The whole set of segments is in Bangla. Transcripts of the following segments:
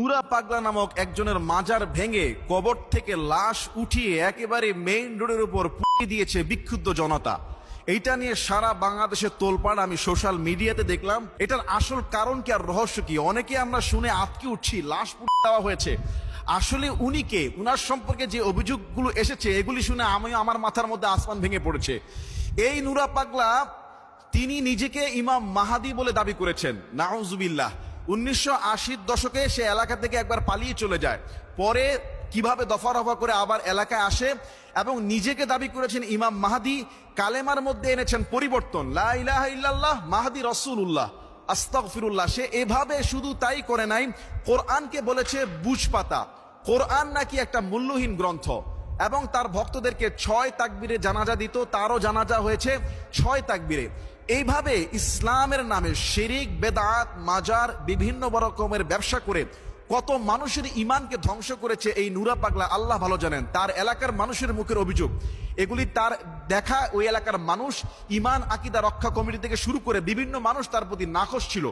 নুরা পাগলা নামক একজনের মাজার ভেঙে কবর থেকে লাশ উঠিয়ে একেবারে মেইন রোডের উপর পুড়িয়ে দিয়েছে বিক্ষুব্ধ জনতা। এইটা নিয়ে সারা বাংলাদেশে তোলপাড়। আমি সোশ্যাল মিডিয়াতে দেখলাম এটার আসল কারণ কি আর রহস্য কি। অনেকে আমরা শুনে আটকে উঠছি, লাশ পুড়িয়ে দেওয়া হয়েছে। আসলে উনি কে, উনার সম্পর্কে যে অভিযোগগুলো এসেছে এগুলি শুনে আমার মাথার মধ্যে আসমান ভেঙে পড়েছে। এই নুরা পাগলা তিনি নিজেকে ইমাম মাহাদি বলে দাবি করেছেন, নাউজুবিল্লাহ। 1980-র দশকে সে এলাকা থেকে একবার পালিয়ে চলে যায়, পরে কিভাবে দফা রফা করে আবার এলাকায় আসে এবং নিজেকে দাবি করেছেন ইমাম মাহাদি। কালেমার মধ্যে এনেছেন পরিবর্তন, লা ইলাহা ইল্লাল্লাহ মাহাদি রাসূলুল্লাহ আস্তাগফিরুল্লাহ। সে এভাবে শুধু তাই করে নাই, কোরআনকে বলেছে বুঝপাতা। কোরআন নাকি একটা মূল্যহীন গ্রন্থ এবং তার ভক্তদেরকে 6 তাকবীরে জানাজা দিত, তারও জানাজা হয়েছে 6 তাকবীরে। এইভাবে ইসলামের নামে শিরিক, বেদাত, মাজার, বিভিন্ন রকমের ব্যবসা করে কত মানুষের ইমানকে ধ্বংস করেছে এই নুরা পাগলা, আল্লাহ ভালো জানেন। তার এলাকার মানুষের মুখের অভিযোগ, এগুলি তার দেখা। ওই এলাকার মানুষ, ইমান আকিদা রক্ষা কমিটি থেকে শুরু করে বিভিন্ন মানুষ তার প্রতি নাখোশ ছিল।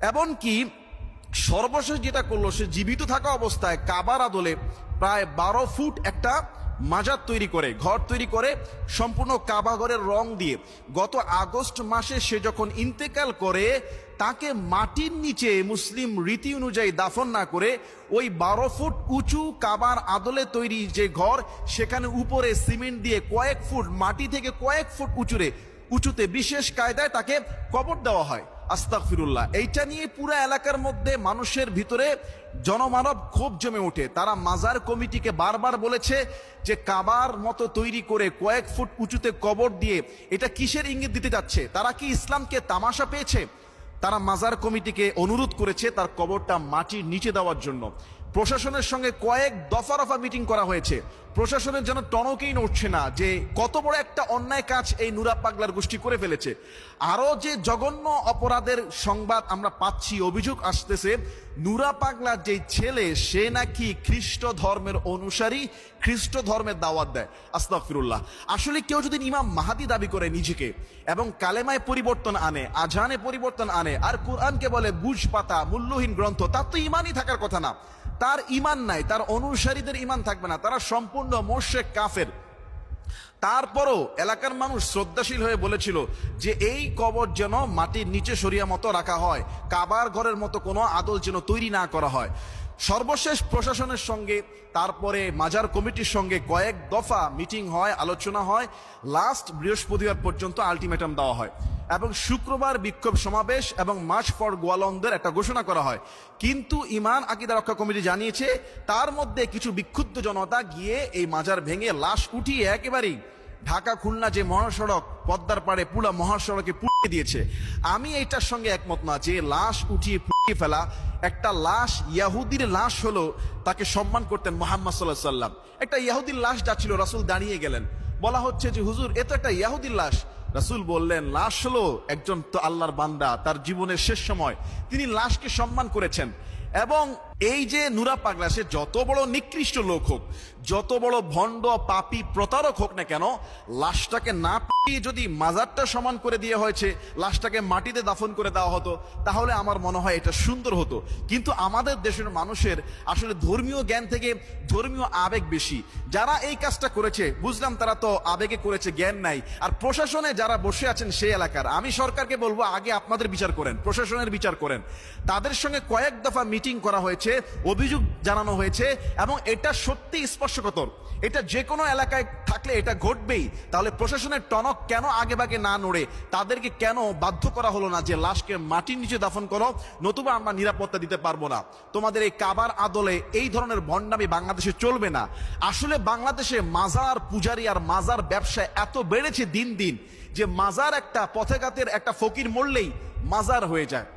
এমনকি সর্বশেষ যেটা করলো, সে জীবিত থাকা অবস্থায় কাবার আদলে প্রায় 12 ফুট একটা মাজার তৈরি করে, ঘর তৈরি করে, সম্পূর্ণ কাবা ঘরের রং দিয়ে। গত আগস্ট মাসে সে যখন ইন্তেকাল করে, তাকে মাটির নিচে মুসলিম রীতি অনুযায়ী দাফন না করে ওই 12 ফুট উঁচু কাবার আদলে তৈরি যে ঘর, সেখানে উপরে সিমেন্ট দিয়ে কয়েক ফুট, মাটি থেকে কয়েক ফুট উঁচুতে বিশেষ কায়দায় তাকে কবর দেওয়া হয়। আস্তাগফিরুল্লাহ। এইটা নিয়ে পুরো এলাকার মধ্যে মানুষের ভিতরে জনমানব ক্ষোভ জমে ওঠে। তারা মাজার কমিটিকে বারবার বলেছে যে কাবার মতো তৈরি করে কয়েক ফুট উঁচুতে কবর দিয়ে এটা কিসের ইঙ্গিত দিতে যাচ্ছে? তারা কি ইসলামকে তামাশা পেয়েছে? তারা মাজার কমিটিকে অনুরোধ করেছে তার কবরটা মাটির নিচে দেওয়ার জন্য। প্রশাসনের সঙ্গে কয়েক দফা রফা মিটিং করা হয়েছে। প্রশাসনের যেন টনকেই নড়ছে না যে কত বড় একটা অন্যায় কাজ এই নুরা পাগলার গোষ্ঠী করে ফেলেছে। আরো যে জঘন্য অপরাধের সংবাদ আমরা পাচ্ছি, অভিযোগ আসতেছে, নুরা পাগলার যে ছেলে সে নাকি খ্রিস্ট ধর্মের অনুসারী, খ্রিস্ট ধর্মের দাওয়াত দেয়। আস্তাগফিরুল্লাহ। আসলে কেউ যদি ইমাম মাহাদি দাবি করে নিজেকে এবং কালেমায় পরিবর্তন আনে, আজানে পরিবর্তন আনে, আর কোরআনকে বলে বুঝ পাতা, মূল্যহীন গ্রন্থ, তার তো ইমানই থাকার কথা না। তার ইমান নাই, তার অনুসারীদের ইমান থাকবে না, তারা সম্পূর্ণ মুশরিক কাফের। তারপরও এলাকার মানুষ শ্রদ্ধাশীল হয়ে বলেছিল যে এই কবর যেন মাটির নিচে সরিয়া মতো রাখা হয়, কাবার ঘরের মতো কোনো আদল যেন তৈরি না করা হয়। সর্বশেষ প্রশাসনের সঙ্গে, তারপরে মাজার কমিটির সঙ্গে কয়েক দফা মিটিং হয়, আলোচনা হয়, লাস্ট বৃহস্পতিবার পর্যন্ত আলটিমেটাম দেওয়া হয় এবং শুক্রবার বিক্ষোভ সমাবেশ এবং মার্চ ফর গোয়ালন্দের একটা ঘোষণা করা হয়। কিন্তু ইমান আকিদা রক্ষা কমিটি জানিয়েছে তার মধ্যে কিছু বিক্ষুব্ধ জনতা গিয়ে এই মাজার ভেঙে লাশ উঠিয়ে একেবারেই ঢাকা খুলনা যে মহাসড়ক, পদ্মার পাড়ে পুরা মহাসড়কে পুড়িয়ে দিয়েছে। আমি এইটার সঙ্গে একমত না যে লাশ উঠিয়ে পুড়িয়ে ফেলা। একটা লাশ, ইয়াহুদির লাশ হলো, তাকে সম্মান করতেন মুহাম্মদ সাল্লাল্লাহু আলাইহি ওয়াসাল্লাম। একটা ইয়াহুদির লাশ যাচ্ছিল, রাসূল দাঁড়িয়ে গেলেন, বলা হচ্ছে যে হুজুর এ তো একটা ইয়াহুদির লাশ। রাসূল বললেন লাশ হলো একজন তো আল্লাহর বান্দা, তার জীবনের শেষ সময় তিনি লাশকে সম্মান করেছেন। এবং এই যে নুরা পাগলা, সে যত বড় নিকৃষ্ট লোক হোক, যত বড় ভণ্ড পাপী প্রতারক হোক না কেন, লাশটাকে না পিটিয়ে যদি মাজারটা সমান করে দিয়ে হয়েছে, লাশটাকে মাটিতে দাফন করে দেওয়া হতো, তাহলে আমার মনে হয় এটা সুন্দর হতো। কিন্তু আমাদের দেশের মানুষের আসলে ধর্মীয় জ্ঞান থেকে ধর্মীয় আবেগ বেশি। যারা এই কাজটা করেছে বুঝলাম তারা তো আবেগে করেছে, জ্ঞান নাই। আর প্রশাসনে যারা বসে আছেন সেই এলাকার, আমি সরকারকে বলবো আগে আপনাদের বিচার করেন, প্রশাসনের বিচার করেন। তাদের সঙ্গে কয়েক দফা মিটিং করা হয়েছে, অভিযোগ জানানো হয়েছে এবং এটা সত্যি স্পর্শকাতর। এটা যে কোনো এলাকায় থাকলে এটা ঘটবেই। তাহলে প্রশাসনের টনক কেন আগে ভাগে না নড়ে? তাদেরকে কেন বাধ্য করা হলো না যে লাশকে মাটির নিচে দাফন করো, নতুবা আমরা নিরাপত্তা দিতে পারবো না? তোমাদের এই কাবার আদলে এই ধরনের ভণ্ডামি বাংলাদেশে চলবে না। আসলে বাংলাদেশে মাজার পূজারি আর মাজার ব্যবসা এত বেড়েছে দিন দিন যে মাজার একটা পথেঘাতের একটা ফকির মরলেই মাজার হয়ে যায়,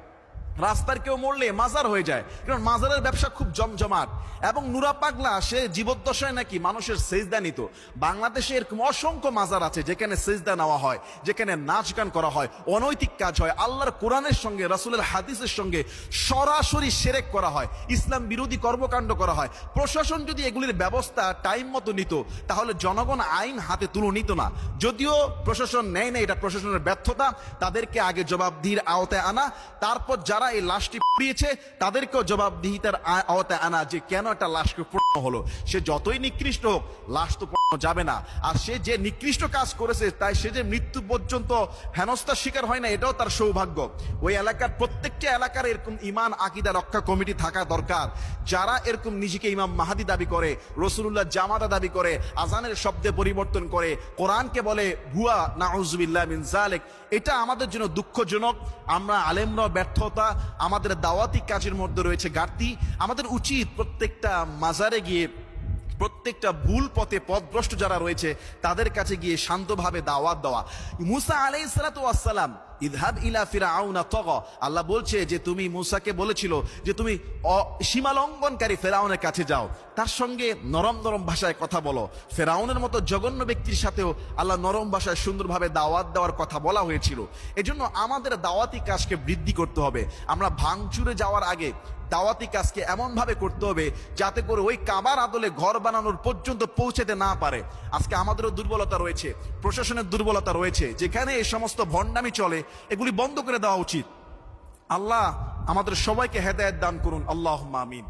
রাস্তার কেউ মরলে মাজার হয়ে যায়, কারণ মাজারের ব্যবসা খুব জমজমাট। এবং নুরা পাগলা সে জীবদ্দশায় নাকি মানুষের সেজদা নিত। বাংলাদেশে এরকম অসংখ্য মাজার আছে যেখানে সেজদা নেওয়া হয়, যেখানে নাচ গান করা হয়, অনৈতিক কাজ হয়, আল্লাহর কোরআনের সঙ্গে রাসূলের হাদিসের সঙ্গে সরাসরি শিরক করা হয়, ইসলাম বিরোধী কর্মকাণ্ড করা হয়। প্রশাসন যদি এগুলির ব্যবস্থা টাইম মতো নিত তাহলে জনগণ আইন হাতে তুলে নিত না। যদিও প্রশাসন নেয় না, এটা প্রশাসনের ব্যর্থতা। তাদেরকে আগে জবাবদিহির আওতায় আনা, তারপর যারা যারা এই লাশটি পুড়িয়েছে তাদেরকেও জবাবদিহিতার আওতায় আনা, যে কেন একটা লাশকে পোড়ানো হলো। সে যতই নিকৃষ্ট হোক, লাশ তো পোড়ানো যাবে না। আর সে যে নিকৃষ্ট কাজ করেছে, তাই সে যে মৃত্যু পর্যন্ত হেনস্থার শিকার হয় না, এটাও তার সৌভাগ্য। ওই এলাকার প্রত্যেকটা এলাকার এরকম ইমান আকিদা রক্ষা কমিটি থাকা দরকার, যারা এরকম নিজেকে ইমাম মাহাদি দাবি করে, রসুলুল্লাহ জামাতা দাবি করে, আজানের শব্দে পরিবর্তন করে, কোরআনকে বলে ভুয়া, নাউজুবিল্লাহ মিন যালিক। এটা আমাদের জন্য দুঃখজনক। আমরা আলেমরা ব্যর্থতা, আমাদের দাওয়াতি কাজের মধ্যে রয়েছে ঘাটতি। আমাদের উচিত প্রত্যেকটা মাজারে গিয়ে, প্রত্যেকটা ভুল পথে পথভ্রষ্ট যারা রয়েছে তাদের কাছে গিয়ে শান্তভাবে দাওয়াত দেওয়া। মুসা আলাইহিস সালাতু ওয়াস সালাম, ইযহাব ইলা ফিরআউনা তাগা, আল্লাহ বলছে যে তুমি মুসাকে বলেছিল যে তুমি সীমালঙ্ঘনকারী ফেরাউনের কাছে যাও, তার সঙ্গে নরম নরম ভাষায় কথা বলো। ফেরাউনের মতো জঘন্য ব্যক্তির সাথেও আল্লাহ নরম ভাষায় সুন্দরভাবে দাওয়াত দেওয়ার কথা বলা হয়েছিল। এজন্য আমাদের দাওয়াতি কাজকে বৃদ্ধি করতে হবে। আমরা ভাঙচুরে যাওয়ার আগে দাওয়াতি কাজকে এমন ভাবে করতে হবে যাতে করে ওই কাবার আদলে ঘর বানানোর পর্যন্ত পৌঁছাতে না পারে। আজকে আমাদেরও দুর্বলতা রয়েছে, প্রশাসনের দুর্বলতা রয়েছে, যেখানে এই সমস্ত ভণ্ডামি চলে এগুলি বন্ধ করে দেওয়া উচিত। আল্লাহ আমাদের সবাইকে হেদায়েত দান করুন, আল্লাহুম্মা আমিন।